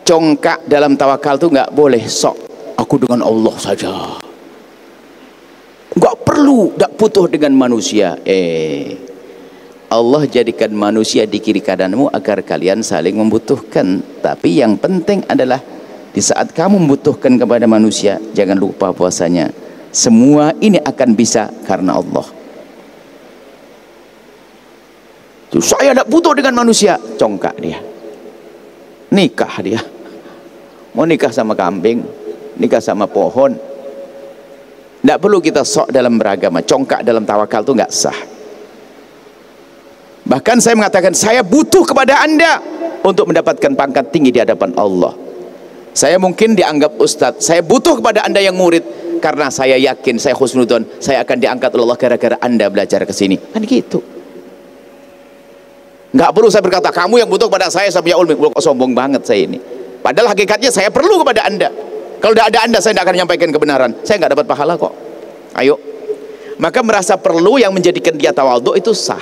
Congkak dalam tawakal tuh nggak boleh sok. Aku dengan Allah saja. Nggak perlu, nggak butuh dengan manusia. Allah jadikan manusia di kiri kananmu agar kalian saling membutuhkan. Tapi yang penting adalah di saat kamu membutuhkan kepada manusia, jangan lupa bahwasanya semua ini akan bisa karena Allah. Saya tidak butuh dengan manusia, congkak dia, nikah dia, mau nikah sama kambing, nikah sama pohon. Tidak perlu kita sok dalam beragama. Congkak dalam tawakal itu nggak sah. Bahkan saya mengatakan, saya butuh kepada Anda untuk mendapatkan pangkat tinggi di hadapan Allah. Saya mungkin dianggap ustadz, saya butuh kepada Anda yang murid, karena saya yakin, saya husnudzon, saya akan diangkat oleh Allah gara-gara Anda belajar ke sini. Kan gitu. Nggak perlu saya berkata, kamu yang butuh kepada saya punya ilmu. Kok sombong banget saya ini. Padahal hakikatnya saya perlu kepada Anda. Kalau tidak ada Anda, saya tidak akan menyampaikan kebenaran. Saya nggak dapat pahala kok. Ayo. Maka merasa perlu yang menjadikan dia tawadhu itu sah.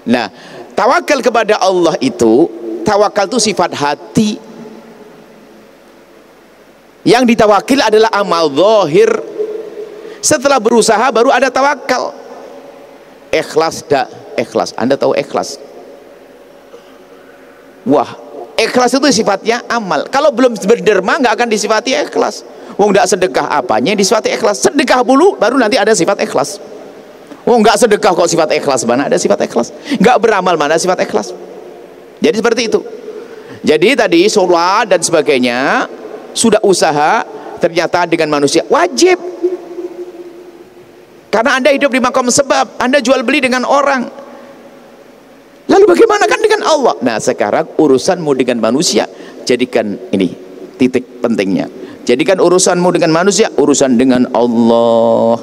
Nah, tawakal kepada Allah itu, tawakal itu sifat hati. Yang ditawakil adalah amal zahir. Setelah berusaha baru ada tawakal. Ikhlas dak? Ikhlas. Anda tahu ikhlas? Wah, ikhlas itu sifatnya amal. Kalau belum berderma nggak akan disifati ikhlas. Wong nggak sedekah apanya disifati ikhlas. Sedekah dulu baru nanti ada sifat ikhlas. Wong nggak sedekah kok sifat ikhlas, mana ada sifat ikhlas? Nggak beramal mana sifat ikhlas? Jadi seperti itu. Jadi tadi sholat dan sebagainya sudah usaha, ternyata dengan manusia wajib. Karena Anda hidup di makom sebab, Anda jual beli dengan orang. Lalu bagaimana kan dengan Allah? Nah, sekarang urusanmu dengan manusia, jadikan ini titik pentingnya. Jadikan urusanmu dengan manusia urusan dengan Allah.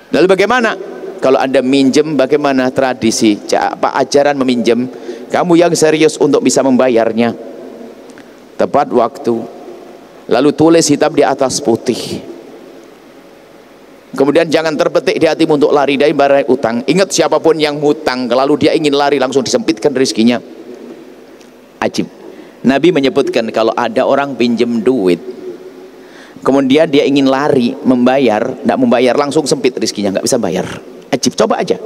Lalu bagaimana? Kalau Anda minjem, bagaimana tradisi? Apa ajaran meminjam? Kamu yang serius untuk bisa membayarnya tepat waktu. Lalu tulis hitam di atas putih. Kemudian jangan terbetik di hatimu untuk lari dari barang utang. Ingat, siapapun yang hutang, lalu dia ingin lari, langsung disempitkan rezekinya. Ajib. Nabi menyebutkan kalau ada orang pinjam duit, kemudian dia ingin lari membayar, tidak membayar, langsung sempit rezekinya, nggak bisa bayar. Ajib. Coba aja.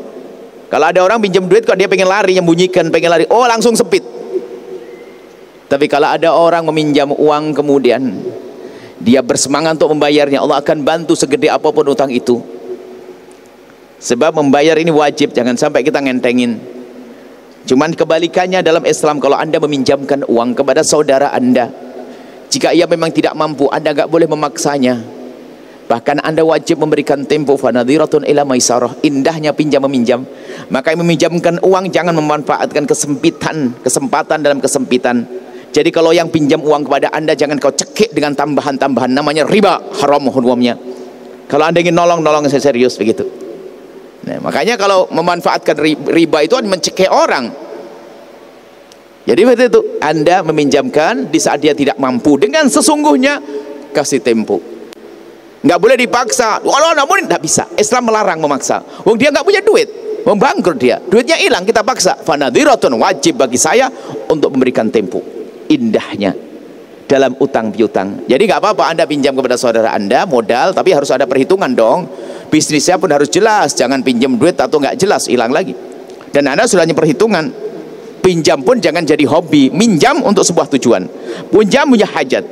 Kalau ada orang pinjam duit, kok dia pengen lari, menyembunyikan, pengen lari, oh langsung sempit. Tapi kalau ada orang meminjam uang kemudian dia bersemangat untuk membayarnya, Allah akan bantu segede apapun utang itu. Sebab membayar ini wajib, jangan sampai kita ngentengin. Cuman kebalikannya dalam Islam, kalau Anda meminjamkan uang kepada saudara Anda, jika ia memang tidak mampu, Anda nggak boleh memaksanya. Bahkan Anda wajib memberikan tempo, fanadhiratun ila maisarah. Indahnya pinjam meminjam. Maka yang meminjamkan uang jangan memanfaatkan kesempatan dalam kesempitan. Jadi kalau yang pinjam uang kepada Anda, jangan kau cekik dengan tambahan-tambahan, namanya riba, haram hukumnya. Kalau Anda ingin nolong saya serius begitu. Nah, makanya kalau memanfaatkan riba itu mencekik orang. Jadi begitu itu, Anda meminjamkan di saat dia tidak mampu, dengan sesungguhnya kasih tempo. Nggak boleh dipaksa. Walau namun nggak bisa. Islam melarang memaksa. Wong dia nggak punya duit, wong bangkrut dia, duitnya hilang, kita paksa. Fanadhiratun, wajib bagi saya untuk memberikan tempo. Indahnya dalam utang piutang. Jadi nggak apa-apa Anda pinjam kepada saudara Anda modal, tapi harus ada perhitungan dong. Bisnisnya pun harus jelas. Jangan pinjam duit atau nggak jelas, hilang lagi. Dan Anda sudah punya perhitungan. Pinjam pun jangan jadi hobi. Minjam untuk sebuah tujuan. Pinjam punya hajat.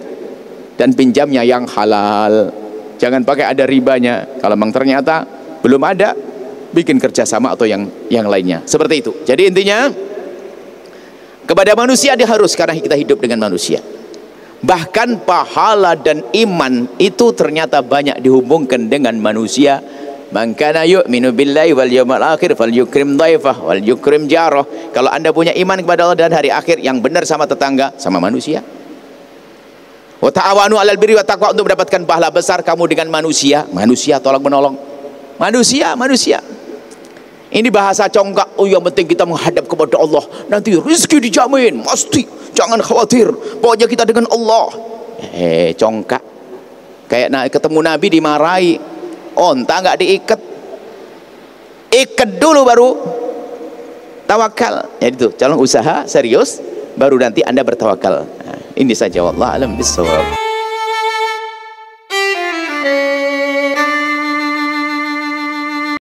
Dan pinjamnya yang halal. Jangan pakai ada ribanya. Kalau memang ternyata belum ada, bikin kerjasama atau yang lainnya. Seperti itu. Jadi intinya, kepada manusia dia harus, karena kita hidup dengan manusia. Bahkan pahala dan iman itu ternyata banyak dihubungkan dengan manusia. Man kana yu'minu billahi wal yawmil akhir falyukrim dhaifah wal yukrim jarah. Kalau Anda punya iman kepada Allah dan hari akhir, yang benar sama tetangga, sama manusia. Wa ta'awanu 'alal birri wat taqwa, untuk mendapatkan pahala besar kamu dengan manusia. Manusia tolong menolong. Manusia. Ini bahasa congkak. Oh, yang penting kita menghadap kepada Allah, nanti rezeki dijamin, pasti, jangan khawatir, pokoknya kita dengan Allah. Congkak. Kayak ketemu Nabi dimarahi, onta nggak diikat, ikat dulu baru tawakal. Jadi itu calon usaha serius, baru nanti Anda bertawakal. Nah, ini saja, wallahu a'lam bishawab.